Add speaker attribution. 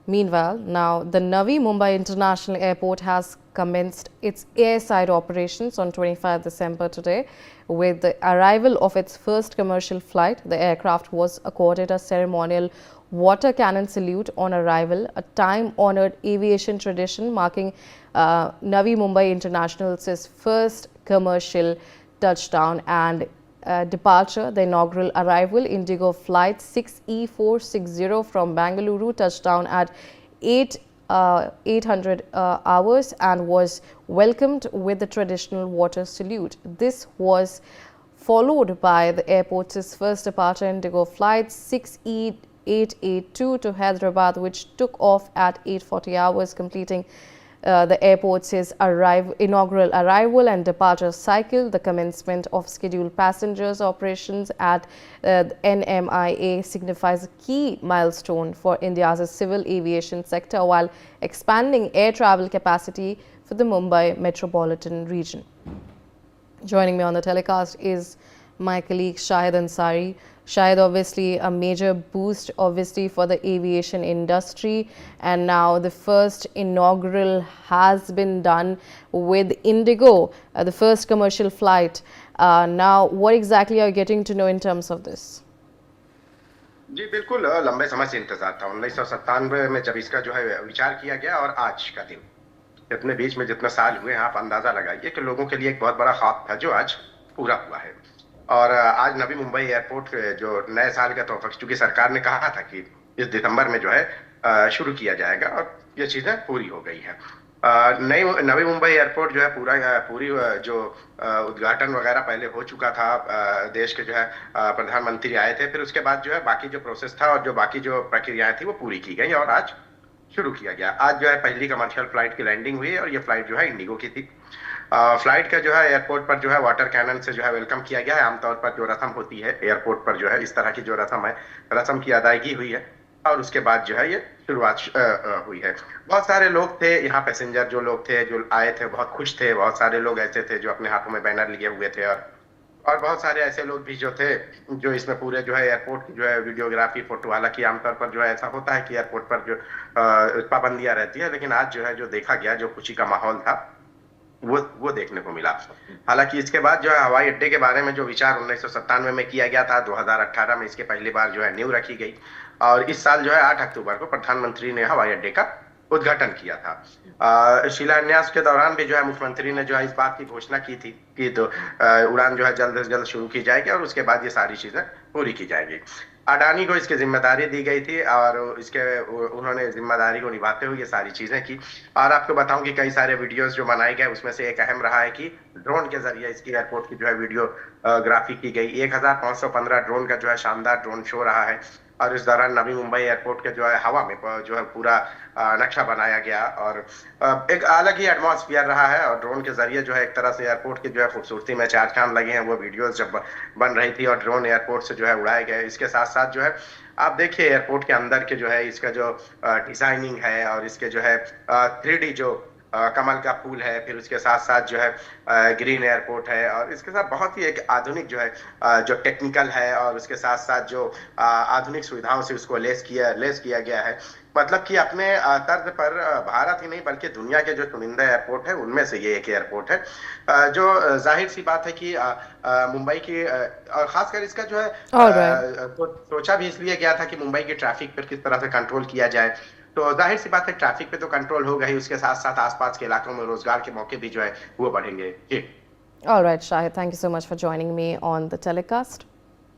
Speaker 1: Meanwhile, now the Navi Mumbai International Airport has commenced its airside operations on 25 December today. With the arrival of its first commercial flight, the aircraft was accorded a ceremonial water cannon salute on arrival, a time-honored aviation tradition marking Navi Mumbai International's first commercial touchdown and departure. The inaugural arrival, Indigo Flight 6E460 from Bangalore, touchdown at 800 hours and was welcomed with the traditional water salute. This was followed by the airport's first departure, Indigo Flight 6E882 to Hyderabad, which took off at 840 hours, completing the airport's inaugural arrival and departure cycle. The commencement of scheduled passengers operations at NMIA signifies a key milestone for India's civil aviation sector while expanding air travel capacity for the Mumbai metropolitan region. Joining me on the telecast is my colleague Shahid Ansari. Shahid, obviously a major boost for the aviation industry, and now the first inaugural has been done with Indigo, the first commercial flight. Now what exactly are you getting to know in terms of this?
Speaker 2: जी बिल्कुल, लंबे समय से इंतजार था। 1997 में जब इसका जो है विचार किया गया और आज का दिन, इतने बीच में जितने साल हुए, आप अंदाजा लगाइए कि लोगों के लिए एक बहुत बड़ा ख्वाब था जो आज पूरा हुआ है। और आज नवी मुंबई एयरपोर्ट जो नए साल का तोहफा, क्योंकि सरकार ने कहा था कि इस दिसंबर में जो है शुरू किया जाएगा और ये चीजें पूरी हो गई है। नवी मुंबई एयरपोर्ट जो है पूरी जो उद्घाटन वगैरह पहले हो चुका था। देश के जो है प्रधानमंत्री आए थे, फिर उसके बाद जो है बाकी जो प्रोसेस था और जो बाकी जो प्रक्रियाएं थी वो पूरी की गई और आज शुरू किया गया। आज जो है पहली कमर्शियल फ्लाइट की लैंडिंग हुई और ये फ्लाइट जो है इंडिगो की थी। फ्लाइट का जो है एयरपोर्ट पर जो है वाटर कैनन से जो है वेलकम किया गया है। आमतौर पर जो रस्म होती है एयरपोर्ट पर जो है इस तरह की जो रस्म है, रस्म की अदायगी हुई है और उसके बाद जो है ये शुरुआत हुई है। बहुत सारे लोग थे यहाँ, पैसेंजर जो लोग थे जो आए थे बहुत खुश थे। बहुत सारे लोग ऐसे थे जो अपने हाथों में बैनर लिए हुए थे और बहुत सारे ऐसे लोग भी जो थे जो इसमें पूरे जो है एयरपोर्ट की जो है वीडियोग्राफी फोटो, हालांकि आमतौर पर जो है ऐसा होता है कि एयरपोर्ट पर जो पाबंदियां रहती है, लेकिन आज जो है जो देखा गया, जो खुशी का माहौल था वो देखने को मिला। हालांकि इसके बाद जो है हवाई अड्डे के बारे में जो विचार 1997 में किया गया था, 2018 में इसके पहली बार जो है नींव रखी गई और इस साल जो है 8 अक्टूबर को प्रधानमंत्री ने हवाई अड्डे का उद्घाटन किया था। शिलान्यास के दौरान भी जो है मुख्यमंत्री ने जो है इस बात की घोषणा की थी कि तो उड़ान जो है जल्द से जल्द शुरू की जाएगी और उसके बाद ये सारी चीजें पूरी की जाएगी। अडानी को इसकी जिम्मेदारी दी गई थी और उन्होंने जिम्मेदारी को निभाते हुए ये सारी चीजें की। और आपको बताऊं कि कई सारे वीडियोस जो बनाए गए उसमें से एक अहम रहा है कि ड्रोन के जरिए इसकी एयरपोर्ट की जो है वीडियोग्राफी की गई। 1515 ड्रोन का जो है शानदार ड्रोन शो रहा है और इस दौरान नवी मुंबई एयरपोर्ट के जो है हवा में जो है पूरा नक्शा बनाया गया और एक अलग ही एटमॉस्फेयर रहा है। और ड्रोन के जरिए जो है एक तरह से एयरपोर्ट की जो है खूबसूरती में चार चांद लगे हैं। वो वीडियोस जब बन रही थी और ड्रोन एयरपोर्ट से जो है उड़ाए गए। इसके साथ साथ जो है आप देखिए एयरपोर्ट के अंदर के जो है इसका जो डिजाइनिंग है और इसके जो है 3D जो कमल का फूल है, फिर उसके साथ साथ जो है ग्रीन एयरपोर्ट है और इसके साथ बहुत ही एक आधुनिक जो है जो टेक्निकल है और उसके साथ साथ जो आधुनिक सुविधाओं से उसको लेस किया गया है। मतलब कि अपने तर्ज पर भारत ही नहीं बल्कि दुनिया के जो चुनिंदा एयरपोर्ट है उनमें से ये एक एयरपोर्ट है। जो जाहिर सी बात है कि मुंबई की और खासकर इसका जो है सोचा भी इसलिए गया था कि मुंबई की ट्रैफिक पर किस तरह से कंट्रोल किया जाए। तो जाहिर सी बात है ट्रैफिक पे तो कंट्रोल होगा ही, उसके साथ साथ आसपास के इलाकों में रोजगार के मौके भी जो है वो बढ़ेंगे।
Speaker 1: All right, Shahid, thank you so much for joining me on the telecast.